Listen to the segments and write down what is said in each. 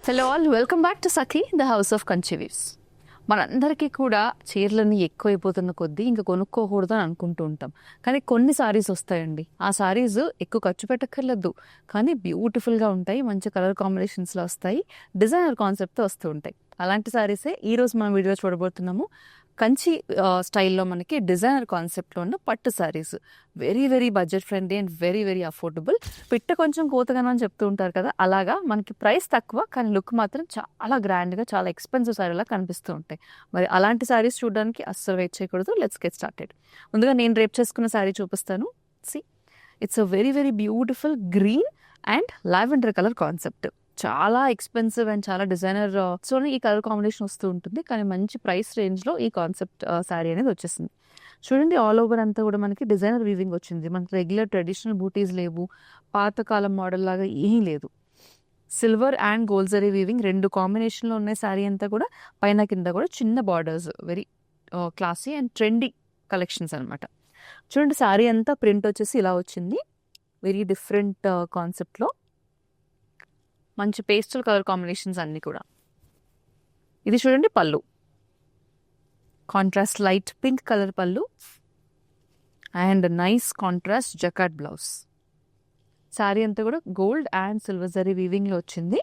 Hello all, welcome back to Sakhi the house of Kanchi weaves. మనందరికీ కూడా చీరలన్నీ ఎక్కువైపోతున్న కొద్దీ ఇంకా కొనుక్కోకూడదు అని అనుకుంటూ ఉంటాం. కానీ కొన్ని సారీస్ వస్తాయండి, ఆ సారీస్ ఎక్కువ ఖర్చు పెట్టక్కర్లేదు, కానీ బ్యూటిఫుల్గా ఉంటాయి, మంచి కలర్ కాంబినేషన్స్లో వస్తాయి, డిజైనర్ కాన్సెప్ట్తో వస్తూ ఉంటాయి. అలాంటి సారీసే ఈరోజు మనం వీడియో చూడబోతున్నాము. కంచి స్టైల్లో మనకి డిజైనర్ కాన్సెప్ట్లో ఉన్న పట్టు saris. Very very budget friendly and very very affordable. పిట్ట కొంచెం కోతగానో అని చెప్తూ ఉంటారు కదా, అలాగా మనకి ప్రైస్ తక్కువ కానీ లుక్ మాత్రం చాలా గ్రాండ్గా, చాలా ఎక్స్పెన్సివ్ సారీలా కనిపిస్తూ ఉంటాయి. మరి అలాంటి సారీస్ చూడడానికి అస్సలు వెయిట్ చేయకూడదు. Let's get started. ముందుగా నేను రేప్ చేసుకున్న సారీ చూపిస్తాను. See, it's a very very beautiful green and lavender colour concept. చాలా ఎక్స్పెన్సివ్ అండ్ చాలా డిజైనర్ ఈ కలర్ కాంబినేషన్ వస్తూ ఉంటుంది, కానీ మంచి ప్రైస్ రేంజ్లో ఈ కాన్సెప్ట్ శారీ అనేది వచ్చేసింది. చూడండి, ఆల్ ఓవర్ అంతా కూడా మనకి డిజైనర్ వీవింగ్ వచ్చింది. మనకి రెగ్యులర్ ట్రెడిషనల్ బూటీస్ లేవు, పాతకాలం మోడల్ లాగా ఏమీ లేదు. Silver and gold zari weaving రెండు కాంబినేషన్లో ఉన్న శారీ అంతా కూడా పైన కింద కూడా చిన్న borders, very classy and trendy collections అనమాట. చూడండి, శారీ అంతా ప్రింట్ వచ్చేసి ఇలా వచ్చింది, వెరీ డిఫరెంట్ కాన్సెప్ట్లో మంచి పేస్టల్ కలర్ కాంబినేషన్స్ అన్నీ కూడా. ఇది చూడండి పళ్ళు, కాంట్రాస్ట్ లైట్ పింక్ కలర్ పళ్ళు and nice contrast jacquard blouse. Sari అంతా కూడా గోల్డ్ అండ్ సిల్వర్ జరీ వీవింగ్లో వచ్చింది.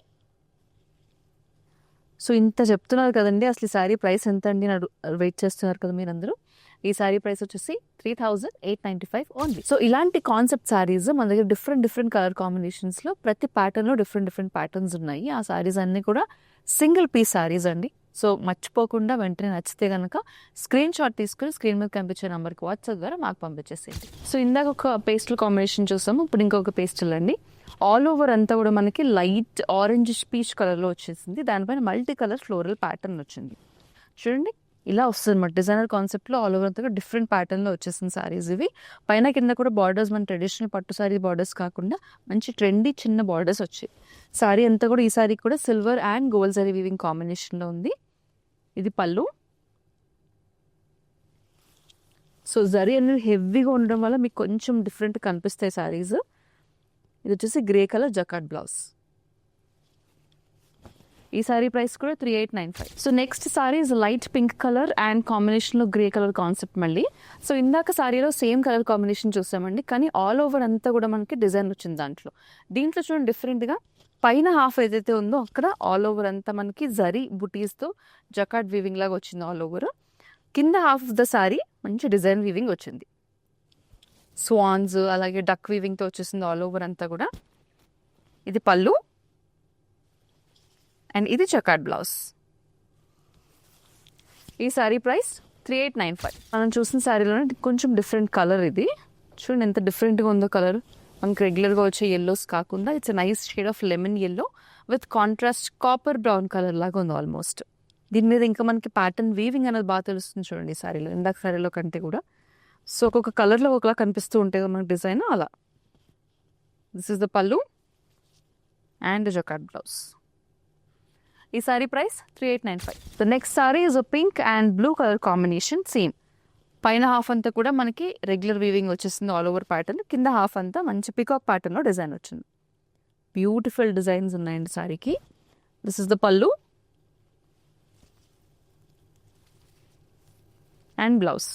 సో ఇంత చెప్తున్నారు కదండి, అసలు ఈ శారీ ప్రైస్ ఎంత అండి వెయిట్ చేస్తున్నారు కదా మీరందరూ. ఈ శారీ ప్రైస్ వచ్చేసి 3895 ఓన్లీ. సో ఇలాంటి కాన్సెప్ట్ శారీస్ మన దగ్గర డిఫరెంట్ కలర్ కాంబినేషన్స్లో ప్రతి ప్యాటర్న్లో డిఫరెంట్ ప్యాటర్న్స్ ఉన్నాయి. ఆ శారీస్ అన్నీ కూడా సింగిల్ పీస్ శారీస్ అండి. సో మర్చిపోకుండా వెంటనే నచ్చితే కనుక స్క్రీన్ షాట్ తీసుకుని స్క్రీన్ మీద కనిపించే నెంబర్కి వాట్సాప్ ద్వారా మాకు పంపించేసేయండి. సో ఇందాక ఒక పేస్టల్ కాంబినేషన్ చూసాము, ఇప్పుడు ఇంకొక పేస్టల్ అండి. ఆల్ ఓవర్ అంతా కూడా మనకి లైట్ ఆరెంజ్ పీచ్ కలర్లో వచ్చేసింది, దానిపైన మల్టీ కలర్ ఫ్లోరల్ ప్యాటర్న్ వచ్చింది. చూడండి, ఇలా వస్తుంది అన్నమాట. డిజైనర్ కాన్సెప్ట్లో ఆల్ ఓవర్ అంతా డిఫరెంట్ ప్యాటర్న్లో వచ్చేసిన శారీస్ ఇవి. పైన కింద కూడా బార్డర్స్ మన ట్రెడిషనల్ పట్టు శారీ బార్డర్స్ కాకుండా మంచి ట్రెండీ చిన్న బార్డర్స్ వచ్చాయి. శారీ అంతా కూడా, ఈ శారీ కూడా silver and gold zari weaving కాంబినేషన్లో ఉంది. ఇది పళ్ళు. సో జరీ అనేది హెవీగా ఉండడం వల్ల మీకు కొంచెం డిఫరెంట్ కనిపిస్తాయి శారీస్. ఇది వచ్చేసి గ్రే కలర్ జకార్డ్ బ్లౌజ్. ఈ సారీ ప్రైస్ కూడా 3895. So next sari is light pink colour and కాంబినేషన్లో గ్రే కలర్ కాన్సెప్ట్ మళ్ళీ. సో ఇందాక సారీలో సేమ్ కలర్ కాంబినేషన్ చూసామండి, కానీ ఆల్ ఓవర్ అంతా కూడా మనకి డిజైన్ వచ్చింది దాంట్లో. దీంట్లో చూడండి డిఫరెంట్గా పైన హాఫ్ ఏదైతే ఉందో అక్కడ ఆల్ ఓవర్ అంతా మనకి జరీ బుటీస్తో జకార్డ్ వీవింగ్ లాగా వచ్చింది ఆల్ ఓవర్. కింద హాఫ్ ఆఫ్ ద సారీ మంచి డిజైన్ వీవింగ్ వచ్చింది, స్వాన్స్ అలాగే డక్ వీవింగ్తో వచ్చేసింది ఆల్ ఓవర్ అంతా కూడా. ఇది పళ్ళు అండ్ ఇది జకార్డ్ బ్లౌజ్. ఈ శారీ ప్రైస్ 3895. మనం చూసిన శారీలోనే కొంచెం డిఫరెంట్ కలర్ ఇది. చూడండి ఎంత డిఫరెంట్గా ఉందో కలర్. మనకి రెగ్యులర్గా వచ్చే ఎల్లోస్ కాకుండా it's a nice shade of lemon yellow with contrast copper brown colour లాగా ఉంది ఆల్మోస్ట్. దీని మీద ఇంకా మనకి ప్యాటర్న్ వీవింగ్ అనేది బాగా తెలుస్తుంది చూడండి ఈ శారీలో, ఇందాక శారీలో కంటే కూడా. సో ఒక్కొక్క కలర్లో ఒకలా కనిపిస్తూ ఉంటాయి కదా మనకి డిజైన్ అలా. దిస్ ఇస్ ద పళ్ళు అండ్ జకార్డ్ బ్లౌజ్. ఈ sari price 3895. The next sari is a pink and blue colour combination. Same పైన హాఫ్ అంతా కూడా మనకి రెగ్యులర్ వీవింగ్ వచ్చేసింది ఆల్ ఓవర్ ప్యాటర్న్, కింద హాఫ్ అంతా మంచి పికాక్ ప్యాటర్న్లో డిజైన్ వచ్చింది. బ్యూటిఫుల్ డిజైన్స్ ఉన్నాయండి సారీకి. దిస్ ఇస్ ద పళ్ళు అండ్ బ్లౌజ్.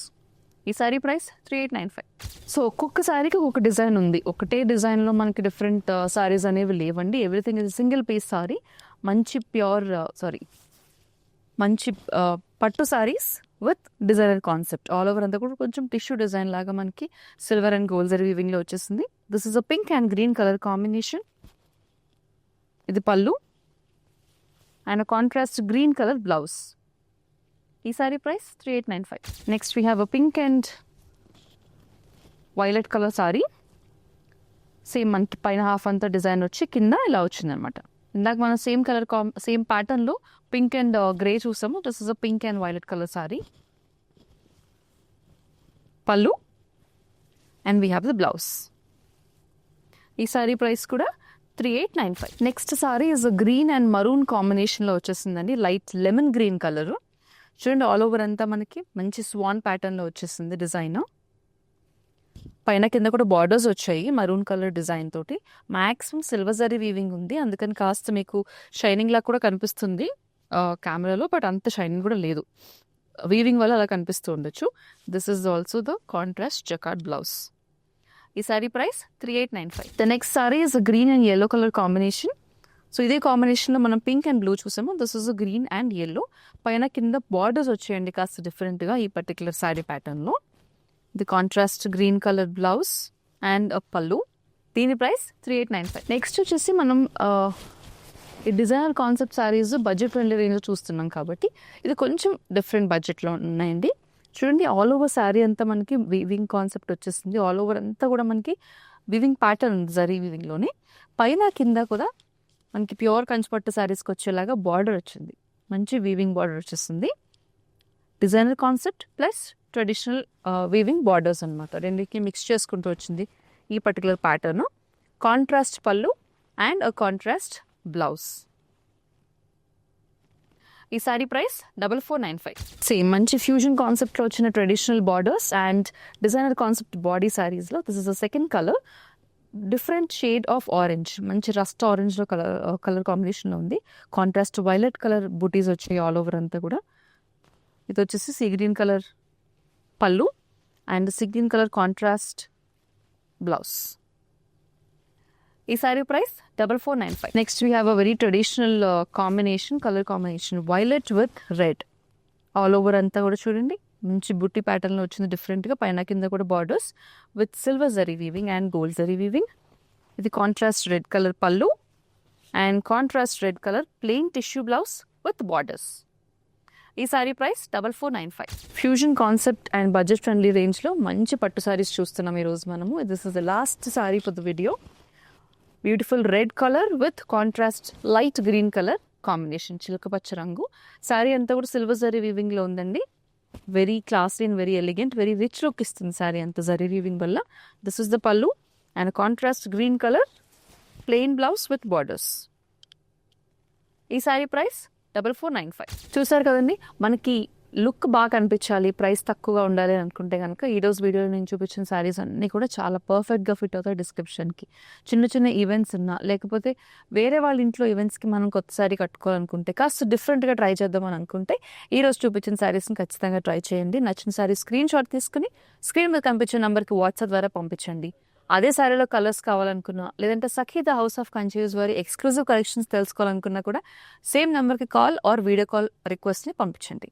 ఈ సారీ ప్రైస్ 3895. సో ఒక్కొక్క సారీకి ఒక్కొక్క డిజైన్ ఉంది, ఒకటే డిజైన్లో మనకి డిఫరెంట్ సారీస్ అనేవి లేవండి. Everything is single piece sari. మంచి ప్యూర్ మంచి పట్టు saris with designer concept. All over అంతా కూడా కొంచెం టిష్యూ డిజైన్ లాగా మనకి సిల్వర్ అండ్ గోల్డ్ జరీ వీవింగ్లో వచ్చేసింది. This is a pink and green colour combination. ఇది పళ్ళు and contrast green colour blouse. ఈ sari price 3895. Next we have a pink and violet colour sari. Same మనకి పైన హాఫ్ అంతా డిజైన్ వచ్చి కింద ఇలా వచ్చింది అనమాట. ఇందాక మనం సేమ్ కలర్ సేమ్ ప్యాటర్న్లో పింక్ అండ్ గ్రే చూసాము. This is a pink and violet colour sari. పళ్ళు and we have the blouse. ఈ సారీ ప్రైస్ కూడా 3895. Next sari is green and maroon కాంబినేషన్లో వచ్చేసిందండి, లైట్ లెమన్ గ్రీన్ కలరు. చూడండి ఆల్ ఓవర్ అంతా మనకి మంచి స్వాన్ ప్యాటర్న్లో వచ్చేసింది డిజైన్. పైన కింద కూడా బార్డర్స్ వచ్చాయి మరూన్ కలర్ డిజైన్ తోటి. మ్యాక్సిమం సిల్వర్ జరీ వీవింగ్ ఉంది, అందుకని కాస్త మీకు షైనింగ్ లా కూడా కనిపిస్తుంది కెమెరాలో, బట్ అంత షైనింగ్ కూడా లేదు. వీవింగ్ వల్ల అలా కనిపిస్తూ ఉండొచ్చు. This is also the contrast jacquard blouse. ఈ sari price 3895. The next sari is green and yellow colour combination. So ఇదే కాంబినేషన్లో మనం పింక్ అండ్ బ్లూ చూసాము. This is green and yellow. పైన కింద బార్డర్స్ వచ్చేయండి కాస్త డిఫరెంట్గా ఈ పర్టికులర్ సారీ ప్యాటర్న్లో. The contrast green colour blouse and పళ్ళు. దీని ప్రైస్ 3895. నెక్స్ట్ వచ్చేసి మనం ఈ designer concept saris budget friendly రేంజ్లో చూస్తున్నాం కాబట్టి ఇది కొంచెం డిఫరెంట్ బడ్జెట్లో ఉన్నాయండి. చూడండి, ఆల్ ఓవర్ శారీ అంతా మనకి వీవింగ్ కాన్సెప్ట్ వచ్చేస్తుంది. ఆల్ ఓవర్ అంతా కూడా మనకి వీవింగ్ ప్యాటర్న్ ఉంది జరీ వీవింగ్లోనే. పైన కింద కూడా మనకి ప్యూర్ కంచిపట్టు శారీస్కి వచ్చేలాగా బార్డర్ వచ్చింది, మంచి వీవింగ్ బార్డర్ వచ్చేస్తుంది. Designer concept plus traditional weaving borders అనమాట, రెండింటికి మిక్స్ చేసుకుంటూ వచ్చింది ఈ పర్టికులర్ ప్యాటర్న్. కాంట్రాస్ట్ పళ్ళు అండ్ కాంట్రాస్ట్ బ్లౌజ్. ఈ సారీ ప్రైస్ 4495. సేమ్ మంచి ఫ్యూజన్ కాన్సెప్ట్లో వచ్చిన traditional borders and designer concept body శారీస్లో this is the second colour. Different shade of orange, మంచి రస్ట్ ఆరెంజ్లో కలర్ కాంబినేషన్లో ఉంది. కాంట్రాస్ట్ వైలెట్ కలర్ బుటీస్ వచ్చాయి ఆల్ ఓవర్ అంతా కూడా. ఇది వచ్చేసి సీ గ్రీన్ కలర్ పళ్ళు and sea green colour contrast blouse. ఈ sari price 4495. Next we have a very traditional combination, colour combination violet with red. All over అంతా కూడా చూడండి మంచి బుట్టి ప్యాటర్న్లో వచ్చింది డిఫరెంట్గా. పైన కింద కూడా borders with silver zari weaving and gold zari weaving. ఇది కాంట్రాస్ట్ రెడ్ కలర్ పళ్ళు and contrast red colour plain tissue blouse with borders. ఈ sari price 4495. Fusion concept and budget friendly రేంజ్లో మంచి పట్టు సారీస్ చూస్తున్నాం ఈరోజు మనము. This is the last sari for the video. Beautiful red colour with contrast light green colour combination, చిలకపచ్చ రంగు. శారీ అంతా కూడా సిల్వర్ జరీ వీవింగ్లో ఉందండి. Very classy and very elegant, very rich look ఇస్తుంది శారీ అంతా జరీ వీవింగ్ వల్ల. దిస్ ఇస్ ద పళ్ళు and contrast green colour plain blouse with borders. ఈ శారీ ప్రైస్ 4495. చూసారు కదండి, మనకి లుక్ బాగా కనిపించాలి, ప్రైస్ తక్కువగా ఉండాలి అనుకుంటే కనుక ఈరోజు వీడియోలో నేను చూపించిన శారీస్ అన్నీ కూడా చాలా పర్ఫెక్ట్గా ఫిట్ అవుతాయి డిస్క్రిప్షన్కి. చిన్న చిన్న ఈవెంట్స్ ఉన్నా లేకపోతే వేరే వాళ్ళ ఇంట్లో ఈవెంట్స్కి మనం కొత్త శారీ కట్టుకోవాలనుకుంటే, కాస్త డిఫరెంట్గా ట్రై చేద్దామని అనుకుంటే ఈరోజు చూపించిన శారీస్ని ఖచ్చితంగా ట్రై చేయండి. నచ్చిన శారీ స్క్రీన్ షాట్ తీసుకుని స్క్రీన్ మీద కనిపించే నెంబర్కి వాట్సాప్ ద్వారా పంపించండి. అదే శారీలో కలర్స్ కావాలనుకున్నా లేదంటే సఖీ ద హౌస్ ఆఫ్ కంచివ్స్ వారి ఎక్స్క్లూజివ్ కలెక్షన్స్ తెలుసుకోవాలనుకున్నా కూడా సేమ్ నెంబర్కి కాల్ ఆర్ వీడియో కాల్ రిక్వెస్ట్ని పంపించండి.